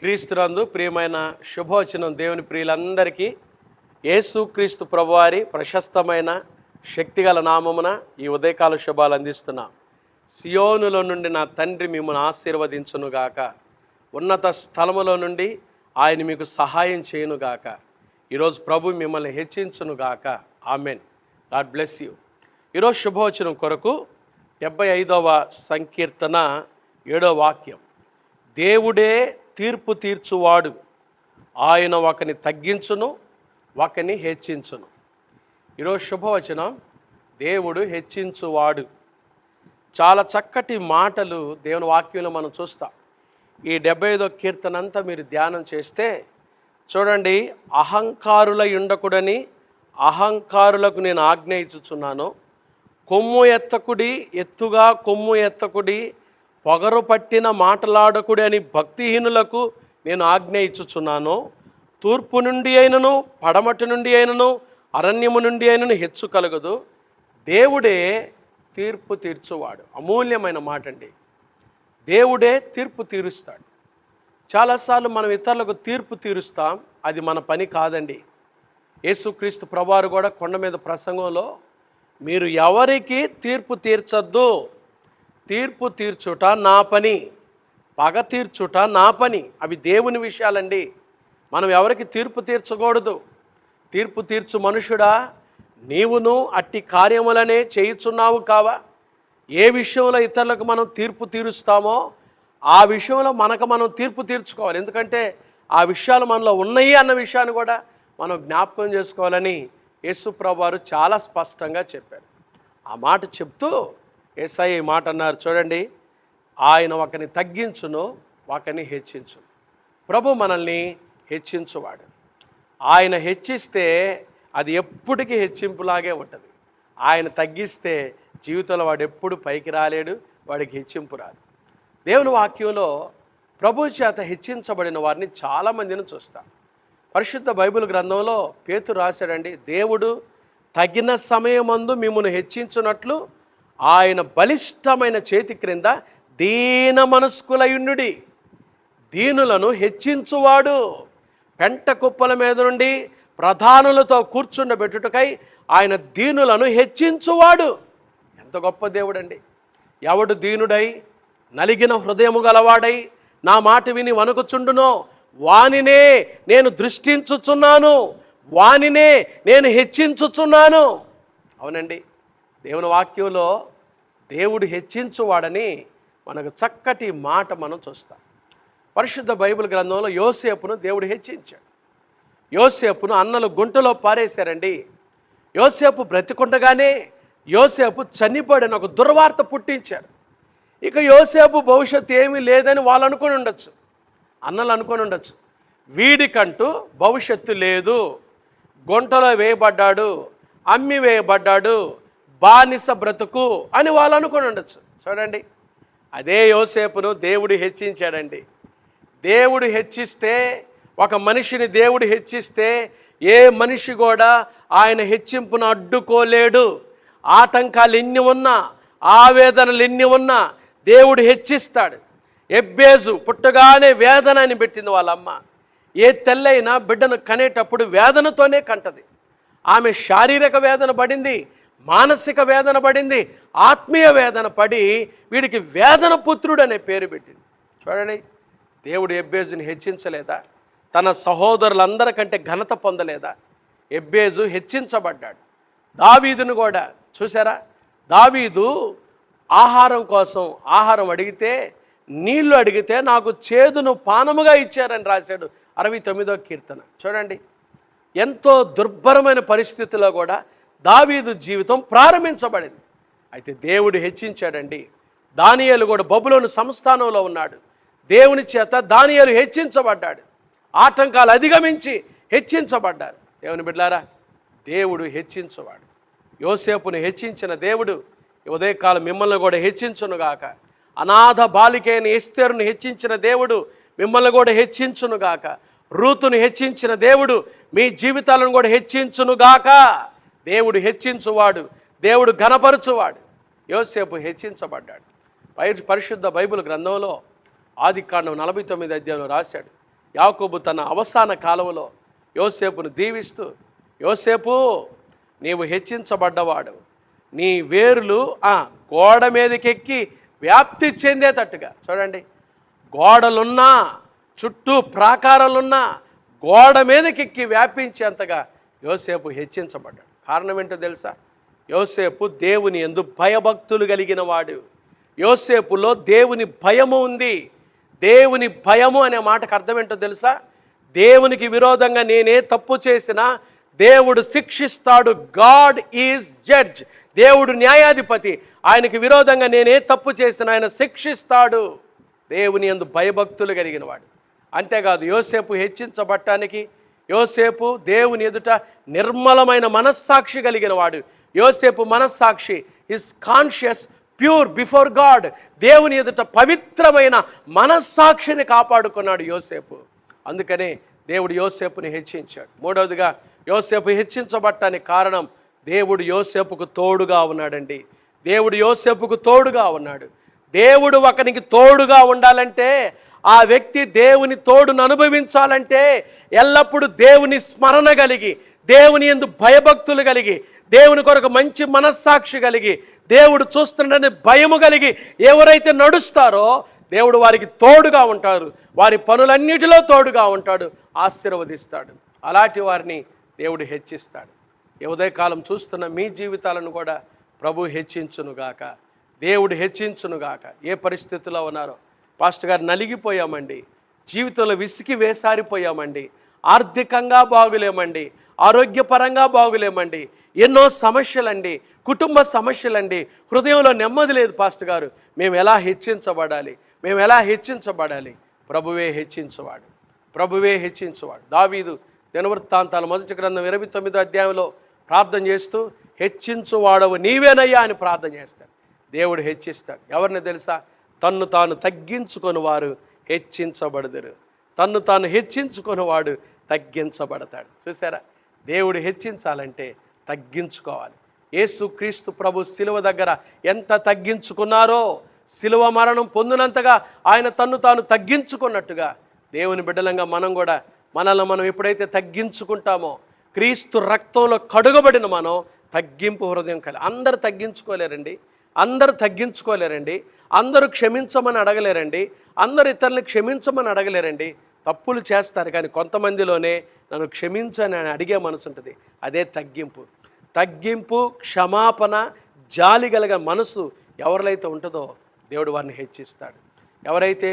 క్రీస్తునందు ప్రియమైన శుభవచనం దేవుని ప్రియులందరికీ యేసుక్రీస్తు ప్రభువారి ప్రశస్తమైన శక్తిగల నామమున ఈ ఉదయకాల శుభాలు అందిస్తున్నాం. సియోనులో నుండి నా తండ్రి మిమ్మల్ని ఆశీర్వదించునుగాక, ఉన్నత స్థలములో నుండి ఆయన మీకు సహాయం చేయునుగాక, ఈరోజు ప్రభు మిమ్మల్ని హెచ్చించునుగాక. ఆమెన్. God bless you. ఈరోజు శుభవచనం కొరకు 75వ సంకీర్తన 7వ వాక్యం. దేవుడే తీర్పు తీర్చువాడు, ఆయన ఒకని తగ్గించును ఒకని హెచ్చించును. ఈరోజు శుభవచనం, దేవుడు హెచ్చించువాడు. చాలా చక్కటి మాటలు దేవుని వాక్యంలో మనం చూస్తాం. ఈ 75వ కీర్తన అంతా మీరు ధ్యానం చేస్తే చూడండి, అహంకారులై ఉండకుడని అహంకారులకు నేను ఆజ్ఞ ఇచ్చుచున్నాను, కొమ్ము ఎత్తకుడి, ఎత్తుగా కొమ్ము ఎత్తకుడి, పొగరు పట్టిన మాటలాడకుడి అని భక్తిహీనులకు నేను ఆజ్ఞ ఇచ్చుచున్నాను. తూర్పు నుండి అయినను పడమటి నుండి అయినను అరణ్యము నుండి అయినను హెచ్చు కలగదు, దేవుడే తీర్పు తీర్చువాడు. అమూల్యమైన మాట అండి. దేవుడే తీర్పు తీరుస్తాడు. చాలాసార్లు మనం ఇతరులకు తీర్పు తీరుస్తాం, అది మన పని కాదండి. యేసుక్రీస్తు ప్రభువారు కూడా కొండ మీద ప్రసంగంలో, మీరు ఎవరికి తీర్పు తీర్చొద్దు, తీర్పు తీర్చుట నా పని, పగ తీర్చుట నా పని. అవి దేవుని విషయాలండి. మనం ఎవరికి తీర్పు తీర్చకూడదు. తీర్పు తీర్చు మనుషుడా, నీవును అట్టి కార్యములనే చేయుచున్నావు కావా? ఏ విషయంలో ఇతరులకు మనం తీర్పు తీరుస్తామో ఆ విషయంలో మనకు మనం తీర్పు తీర్చుకోవాలి. ఎందుకంటే ఆ విషయాలు మనలో ఉన్నాయి అన్న విషయాన్ని కూడా మనం జ్ఞాపకం చేసుకోవాలని యేసు ప్రభువారు చాలా స్పష్టంగా చెప్పారు. ఆ మాట చెప్తూ యేసయ్య ఈ మాట అన్నారు చూడండి, ఆయన ఒకని తగ్గించును ఒకని హెచ్చించును. ప్రభు మనల్ని హెచ్చించువాడు. ఆయన హెచ్చిస్తే అది ఎప్పటికీ హెచ్చింపులాగే ఉంటుంది. ఆయన తగ్గిస్తే జీవితంలో వాడు ఎప్పుడు పైకి రాలేడు, వాడికి హెచ్చింపు రాదు. దేవుని వాక్యంలో ప్రభు చేత హెచ్చించబడిన వారిని చాలామందిని చూస్తాం. పరిశుద్ధ బైబిల్ గ్రంథంలో పేతురు రాశాడండి, దేవుడు తగిన సమయమందు మిమ్మల్ని హెచ్చించున్నట్లు ఆయన బలిష్టమైన చేతి క్రింద దీన మనస్కులయుండుడి. దీనులను హెచ్చించువాడు. పెంట కుప్పల మీద నుండి ప్రధానులతో కూర్చుండబెట్టుటకై ఆయన దీనులను హెచ్చించువాడు. ఎంత గొప్ప దేవుడండి. ఎవడు దీనుడై నలిగిన హృదయము గలవాడై నా మాట విని వణుకుచుండునో వానినే నేను దృష్టించుచున్నాను, వానినే నేను హెచ్చించుచున్నాను. అవునండి, దేవుని వాక్యంలో దేవుడు హెచ్చించువాడని మనకు చక్కటి మాట మనం చూస్తాం. పరిశుద్ధ బైబిల్ గ్రంథంలో యోసేపును దేవుడు హెచ్చించాడు. యోసేపును అన్నలు గుంటలో పారేశారండి. యోసేపు బ్రతికుండగానే యోసేపు చనిపోయాడని ఒక దుర్వార్త పుట్టించారు. ఇక యోసేపు భవిష్యత్తు ఏమీ లేదని వాళ్ళు అనుకొని ఉండొచ్చు, అన్నలు అనుకొని ఉండొచ్చు. వీడికంటూ భవిష్యత్తు లేదు, గుంటలో వేయబడ్డాడు, అమ్మి వేయబడ్డాడు, బానిస బ్రతుకు అని వాళ్ళు అనుకొని ఉండొచ్చు. చూడండి, అదే యోసేపును దేవుడు హెచ్చించాడండి. దేవుడు హెచ్చిస్తే, ఒక మనిషిని దేవుడు హెచ్చిస్తే ఏ మనిషి కూడా ఆయన హెచ్చింపును అడ్డుకోలేడు. ఆటంకాలు ఎన్ని ఉన్నా, ఆవేదనలు ఎన్ని ఉన్నా దేవుడు హెచ్చిస్తాడు. ఎబ్బేజు పుట్టగానే వేదన అని పెట్టింది వాళ్ళమ్మ. ఏ తెల్లైనా బిడ్డను కనేటప్పుడు వేదనతోనే కంటది. ఆమె శారీరక వేదన పడింది, మానసిక వేదన పడింది, ఆత్మీయ వేదన పడి వీడికి వేదన పుత్రుడు అనే పేరు పెట్టింది. చూడండి, దేవుడు ఎబ్బేజుని హెచ్చించలేదా? తన సహోదరులందరికంటే ఘనత పొందలేదా? ఎబ్బేజు హెచ్చించబడ్డాడు. దావీదును కూడా చూసారా, దావీదు ఆహారం కోసం ఆహారం అడిగితే, నీళ్లు అడిగితే నాకు చేదును పానముగా ఇచ్చారని రాశాడు 69వ కీర్తన. చూడండి, ఎంతో దుర్భరమైన పరిస్థితుల్లో కూడా దావీదు జీవితం ప్రారంభించబడింది. అయితే దేవుడు హెచ్చించాడండి. దానియేలు కూడా బబులోను సంస్థానంలో ఉన్నాడు. దేవుని చేత దానియేలు హెచ్చించబడ్డాడు. ఆటంకాలు అధిగమించి హెచ్చించబడ్డారు. దేవుని బిడ్డలారా, దేవుడు హెచ్చించువాడు. యోసేపును హెచ్చించిన దేవుడు ఉదయకాలం మిమ్మల్ని కూడా హెచ్చించునుగాక. అనాథ బాలికైన ఎస్తేరును హెచ్చించిన దేవుడు మిమ్మల్ని కూడా హెచ్చించునుగాక. రూతును హెచ్చించిన దేవుడు మీ జీవితాలను కూడా హెచ్చించునుగాక. దేవుడు హెచ్చించువాడు, దేవుడు ఘనపరచువాడు. యోసేపు హెచ్చించబడ్డాడు. పరిశుద్ధ బైబిల్ గ్రంథంలో ఆదికాండం 49వ అధ్యాయంలో రాశాడు, యాకోబు తన అవసాన కాలంలో యోసేపును దీవిస్తూ, యోసేపు నీవు హెచ్చించబడ్డవాడు, నీ వేర్లు గోడ మీదకెక్కి వ్యాప్తి చెందేటట్టుగా. చూడండి, గోడలున్నా, చుట్టూ ప్రాకారాలున్నా గోడ మీదకెక్కి వ్యాపించేంతగా యోసేపు హెచ్చించబడ్డాడు. కారణం ఏంటో తెలుసా? యోసేపు దేవుని యందు భయభక్తులు కలిగిన వాడు. యోసేపులో దేవుని భయము ఉంది. దేవుని భయము అనే మాటకు అర్థం ఏంటో తెలుసా? దేవునికి విరోధంగా నేనే తప్పు చేసినా దేవుడు శిక్షిస్తాడు. God is judge. దేవుడు న్యాయాధిపతి. ఆయనకి విరోధంగా నేనే తప్పు చేసినా ఆయన శిక్షిస్తాడు. దేవుని యందు భయభక్తులు కలిగిన వాడు. అంతేకాదు, యోసేపు హెచ్చించబడటానికి యోసేపు దేవుని ఎదుట నిర్మలమైన మనస్సాక్షి కలిగిన వాడు. యోసేపు మనస్సాక్షి is conscious, pure before God. దేవుని ఎదుట పవిత్రమైన మనస్సాక్షిని కాపాడుకున్నాడు యోసేపు. అందుకనే దేవుడు యోసేపుని హెచ్చించాడు. మూడవదిగా, యోసేపు హెచ్చించబడటానికి కారణం దేవుడు యోసేపుకు తోడుగా ఉన్నాడండి. దేవుడు యోసేపుకు తోడుగా ఉన్నాడు. దేవుడు ఒకనికి తోడుగా ఉండాలంటే, ఆ వ్యక్తి దేవుని తోడును అనుభవించాలంటే ఎల్లప్పుడూ దేవుని స్మరణ కలిగి, దేవుని యందు భయభక్తులు కలిగి, దేవుని కొరకు మంచి మనస్సాక్షి కలిగి, దేవుడు చూస్తుండని భయము కలిగి ఎవరైతే నడుస్తారో దేవుడు వారికి తోడుగా ఉంటారు. వారి పనులన్నిటిలో తోడుగా ఉంటాడు, ఆశీర్వదిస్తాడు. అలాంటి వారిని దేవుడు హెచ్చిస్తాడు. ఈ ఉదయకాలం చూస్తున్న మీ జీవితాలను కూడా ప్రభు హెచ్చించునుగాక, దేవుడు హెచ్చించునుగాక. ఏ పరిస్థితిలో ఉన్నారో, పాస్టర్ గారు నలిగిపోయామండి, జీవితంలో విసికి వేసారిపోయామండి, ఆర్థికంగా బాగులేమండి, ఆరోగ్యపరంగా బాగులేమండి, ఎన్నో సమస్యలండి, కుటుంబ సమస్యలండి, హృదయంలో నెమ్మది లేదు పాస్టర్ గారు, మేము ఎలా హెచ్చించబడాలి, మేము ఎలా హెచ్చించబడాలి? ప్రభువే హెచ్చించువాడు, ప్రభువే హెచ్చించువాడు. దావీదు దినవృత్తాంతాల 1వ గ్రంథం 29వ అధ్యాయంలో ప్రార్థన చేస్తూ, హెచ్చించువాడవు నీవేనయ్యా అని ప్రార్థన చేస్తాడు. దేవుడు హెచ్చిస్తాడు. ఎవరిని తెలుసా? తన్ను తాను తగ్గించుకొని వారు హెచ్చించబడదురు. తన్ను తాను హెచ్చించుకొని వాడు తగ్గించబడతాడు. చూసారా? దేవుడు హెచ్చించాలంటే తగ్గించుకోవాలి. యేసుక్రీస్తు ప్రభు శిలువ దగ్గర ఎంత తగ్గించుకున్నారో, శిలువ మరణం పొందినంతగా ఆయన తన్ను తాను తగ్గించుకున్నట్టుగా దేవుని బిడ్డలంగా మనం కూడా మనల్ని మనం ఎప్పుడైతే తగ్గించుకుంటామో, క్రీస్తు రక్తంలో కడుగబడిన మనం తగ్గింపు హృదయం కలిగి. అందరూ తగ్గించుకోలేరండి, అందరూ తగ్గించుకోలేరండి, అందరూ క్షమించమని అడగలేరండి, అందరూ ఇతరులను క్షమించమని అడగలేరండి. తప్పులు చేస్తారు, కానీ కొంతమందిలోనే నన్ను క్షమించని అడిగే మనసు ఉంటుంది. అదే తగ్గింపు. తగ్గింపు, క్షమాపణ, జాలి కలిగిన మనసు ఎవరిలైతే ఉంటుందో దేవుడు వారిని హెచ్చిస్తాడు. ఎవరైతే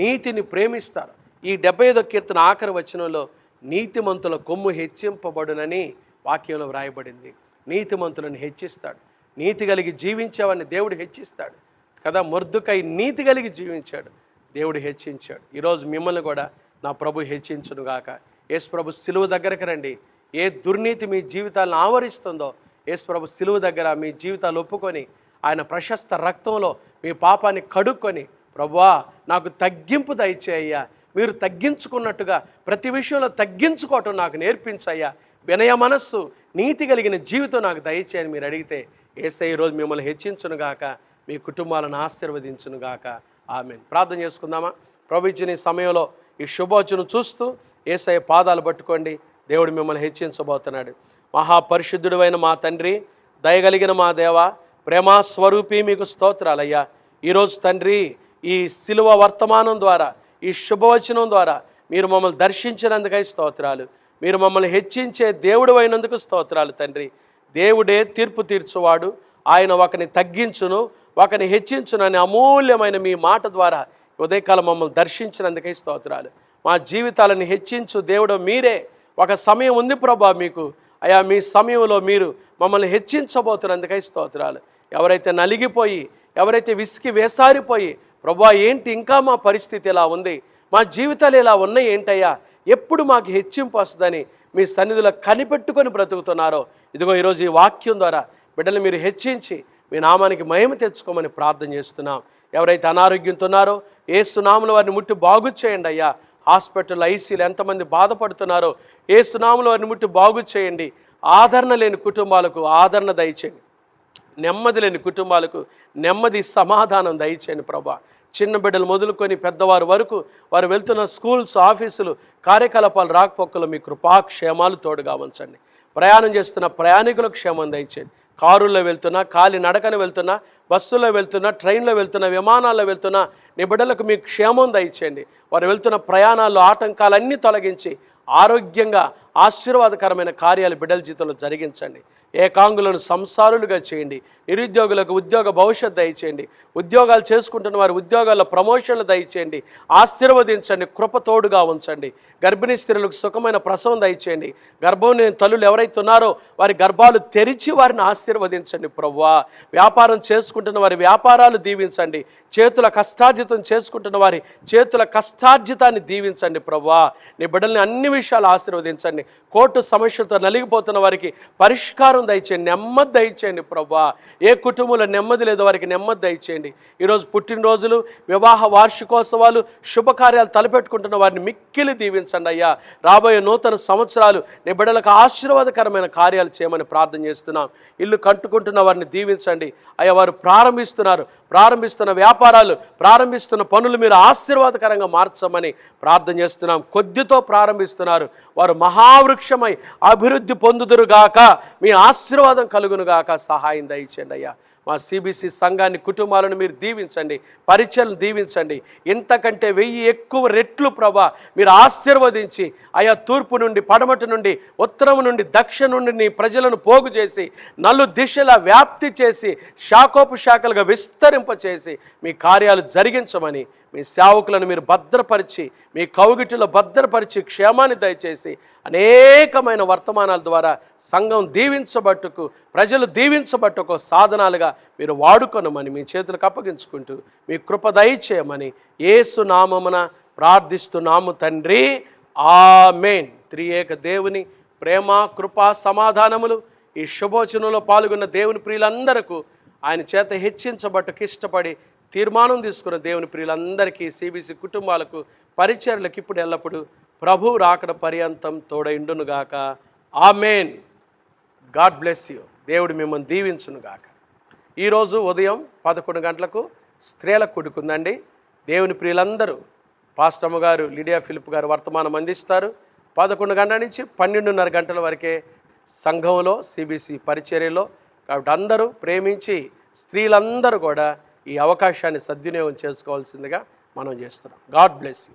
నీతిని ప్రేమిస్తారో, ఈ 75వ కీర్తన ఆఖరి వచనంలో నీతిమంతుల కొమ్ము హెచ్చింపబడునని వాక్యంలో వ్రాయబడింది. నీతిమంతులను హెచ్చిస్తాడు. నీతి కలిగి జీవించేవాడిని దేవుడు హెచ్చిస్తాడు కదా. మొర్దుకై నీతి కలిగి జీవించాడు, దేవుడు హెచ్చించాడు. ఈరోజు మిమ్మల్ని కూడా నా ప్రభు హెచ్చించునుగాక. యేసు ప్రభు శిలువ దగ్గరకు రండి. ఏ దుర్నీతి మీ జీవితాలను ఆవరిస్తుందో యేసు ప్రభు శిలువ దగ్గర మీ జీవితాలు ఒప్పుకొని ఆయన ప్రశస్త రక్తంలో మీ పాపాన్ని కడుక్కొని, ప్రభువా నాకు తగ్గింపు దయచేయ్యా, మీరు తగ్గించుకున్నట్టుగా ప్రతి విషయంలో తగ్గించుకోవటం నాకు నేర్పించయ్యా, వినయ మనస్సు, నీతి కలిగిన జీవితం నాకు దయచేయని మీరు అడిగితే యేసయ్య ఈరోజు మిమ్మల్ని హెచ్చించునుగాక, మీ కుటుంబాలను ఆశీర్వదించునుగాక. ఆమేన్. ప్రార్థన చేసుకుందామా? ప్రభు ఇచ్చిన ఈ సమయంలో ఈ శుభవచనం చూస్తూ యేసయ్య పాదాలు పట్టుకోండి. దేవుడు మిమ్మల్ని హెచ్చించబోతున్నాడు. మహాపరిశుద్ధుడైన మా తండ్రి, దయగలిగిన మా దేవ, ప్రేమా స్వరూపి, మీకు స్తోత్రాలయ్యా. ఈరోజు తండ్రి, ఈ శిలువ వర్తమానం ద్వారా, ఈ శుభవచనం ద్వారా మీరు మమ్మల్ని దర్శించినందుకై స్తోత్రాలు. మీరు మమ్మల్ని హెచ్చించే దేవుడు అయినందుకు స్తోత్రాలు తండ్రి. దేవుడే తీర్పు తీర్చువాడు. ఆయన ఒకని తగ్గించును, ఒకని హెచ్చించును అనే అమూల్యమైన మీ మాట ద్వారా ఉదయకాలం మమ్మల్ని దర్శించినందుకై స్తోత్రాలు. మా జీవితాలను హెచ్చించు దేవుడు మీరే. ఒక సమయం ఉంది ప్రభా మీకు, అయా మీ సమయంలో మీరు మమ్మల్ని హెచ్చించబోతున్నందుకై స్తోత్రాలు. ఎవరైతే నలిగిపోయి, ఎవరైతే విసికి వేసారిపోయి, ప్రభా ఏంటి ఇంకా మా పరిస్థితి ఇలా ఉంది, మా జీవితాలు ఇలా ఉన్నాయి ఏంటయ్యా, ఎప్పుడు మాకు హెచ్చింపు వస్తుందని మీ సన్నిధిలో కనిపెట్టుకొని బ్రతుకుతున్నారో, ఇదిగో ఈరోజు ఈ వాక్యం ద్వారా బిడ్డలు మీరు హెచ్చించి మీ నామానికి మహిమ తెచ్చుకోమని ప్రార్థన చేస్తున్నాం. ఎవరైతే అనారోగ్యంతో ఉన్నారో యేసు నామములో వారిని ముట్టి బాగు చేయండి అయ్యా. హాస్పిటల్, ఐసీలు ఎంతమంది బాధపడుతున్నారో యేసు నామములో వారిని ముట్టి బాగు చేయండి. ఆదరణ లేని కుటుంబాలకు ఆదరణ దయచేయండి. నెమ్మది లేని కుటుంబాలకు నెమ్మది, సమాధానం దయచేయండి ప్రభా. చిన్న బిడ్డలు మొదలుకొని పెద్దవారు వరకు వారు వెళ్తున్న స్కూల్స్, ఆఫీసులు, కార్యకలాపాలు రాకపోకలు మీ కృపాక్షేమాలు తోడుగా ఉంచండి. ప్రయాణం చేస్తున్న ప్రయాణికులకు క్షేమం దయచేయండి. కారుల్లో వెళ్తున్నా, కాలి నడకన వెళ్తున్నా, బస్సుల్లో వెళ్తున్నా, ట్రైన్లో వెళ్తున్నా, విమానాల్లో వెళ్తున్నా నీ బిడ్డలకు మీ క్షేమం దయచేయండి. వారు వెళ్తున్న ప్రయాణాల్లో ఆటంకాలన్నీ తొలగించి ఆరోగ్యంగా ఆశీర్వాదకరమైన కార్యాలు బిడ్డల జీవితంలో జరిగించండి. ఏకాంగులను సంసారులుగా చేయండి. నిరుద్యోగులకు ఉద్యోగ భవిష్యత్తు దయచేయండి. ఉద్యోగాలు చేసుకుంటున్న వారి ఉద్యోగాల్లో ప్రమోషన్లు దయచేయండి. ఆశీర్వదించండి, కృప తోడుగా ఉంచండి. గర్భిణీ స్త్రీలకు సుఖమైన ప్రసవం దయచేయండి. గర్భం లేని తల్లులు ఎవరైతే ఉన్నారో వారి గర్భాలు తెరిచి వారిని ఆశీర్వదించండి ప్రభువా. వ్యాపారం చేసుకుంటున్న వారి వ్యాపారాలు దీవించండి. చేతుల కష్టార్జితం చేసుకుంటున్న వారి చేతుల కష్టార్జితాన్ని దీవించండి ప్రభువా. నీ బిడ్డల్ని అన్ని విషయాలు ఆశీర్వదించండి. కోర్టు సమస్యలతో నలిగిపోతున్న వారికి పరిష్కారం దయచేయండి, నెమ్మది దయచేయండి ప్రభువా. ఏ కుటుంబంలో నెమ్మది లేదో వారికి నెమ్మది దయచేయండి. ఈరోజు పుట్టినరోజులు, వివాహ వార్షికోత్సవాలు, శుభకార్యాలు తలపెట్టుకుంటున్న వారిని మిక్కిలి దీవించండి అయ్యా. రాబోయే నూతన సంవత్సరాలు నీ బిడ్డలకు ఆశీర్వాదకరమైన కార్యాలు చేయమని ప్రార్థన చేస్తున్నాం. ఇల్లు కట్టుకుంటున్న వారిని దీవించండి అయ్యా. వారు ప్రారంభిస్తున్న వ్యాపారాలు, ప్రారంభిస్తున్న పనులు మీరు ఆశీర్వాదకరంగా మార్చమని ప్రార్థన చేస్తున్నాం. కొద్దితో ప్రారంభిస్తున్నారు, వారు మహావృక్షమై అభివృద్ధి పొందుదురుగాక, మీ ఆశీర్వాదం కలుగునుగాక. సహాయం దయచేయండి అయ్యా. మా సిబిసి సంఘాన్ని, కుటుంబాలను మీరు దీవించండి, పరిచయలను దీవించండి. ఇంతకంటే 1000 ఎక్కువ రెట్లు ప్రభా మీరు ఆశీర్వదించి అయా, తూర్పు నుండి, పడమటి నుండి, ఉత్తరం నుండి, దక్షిణ నుండి నీ ప్రజలను పోగు చేసి నలు దిశలా వ్యాప్తి చేసి శాఖోపశాఖలుగా విస్తరింపచేసి మీ కార్యాలు జరిగించమని మీ సేవకులను మీరు భద్రపరిచి, మీ కౌగిటిలో భద్రపరిచి క్షేమాన్ని దయచేసి అనేకమైన వర్తమానాల ద్వారా సంఘం దీవించబట్టుకు, ప్రజలు దీవించబట్టుకు సాధనాలుగా మీరు వాడుకొనమని మీ చేతులకు అప్పగించుకుంటూ మీ కృప దయచేయమని యేసు నామమున ప్రార్థిస్తున్నాము తండ్రి, ఆమేన్. త్రియేక దేవుని ప్రేమ, కృప, సమాధానములు ఈ శుభోచనంలో పాల్గొన్న దేవుని ప్రియులందరకు ఆయన చేత హెచ్చించబట్టుకు ఇష్టపడి తీర్మానం తీసుకున్న దేవుని ప్రియులందరికీ, సిబిసి కుటుంబాలకు, పరిచర్లకు ఇప్పుడు ఎల్లప్పుడు ప్రభు రాకడ పర్యంతం తోడైండునుగాక. ఆమేన్. God bless you. దేవుడు మిమ్మల్ని దీవించునుగాక. ఈరోజు ఉదయం 11 గంటలకు స్త్రీల కూడుకుందండి. దేవుని ప్రియులందరూ పాస్టమ్మ గారు, లిడియా ఫిలిప్ గారు వర్తమానం అందిస్తారు. 11 గంటల నుంచి 12:30 గంటల వరకే సంఘంలో, సిబిసి పరిచర్యలో. కాబట్టి అందరూ ప్రేమించి స్త్రీలందరూ కూడా ఈ అవకాశాన్ని సద్వినియోగం చేసుకోవాల్సిందిగా మనం చేస్తున్నాం. God bless you.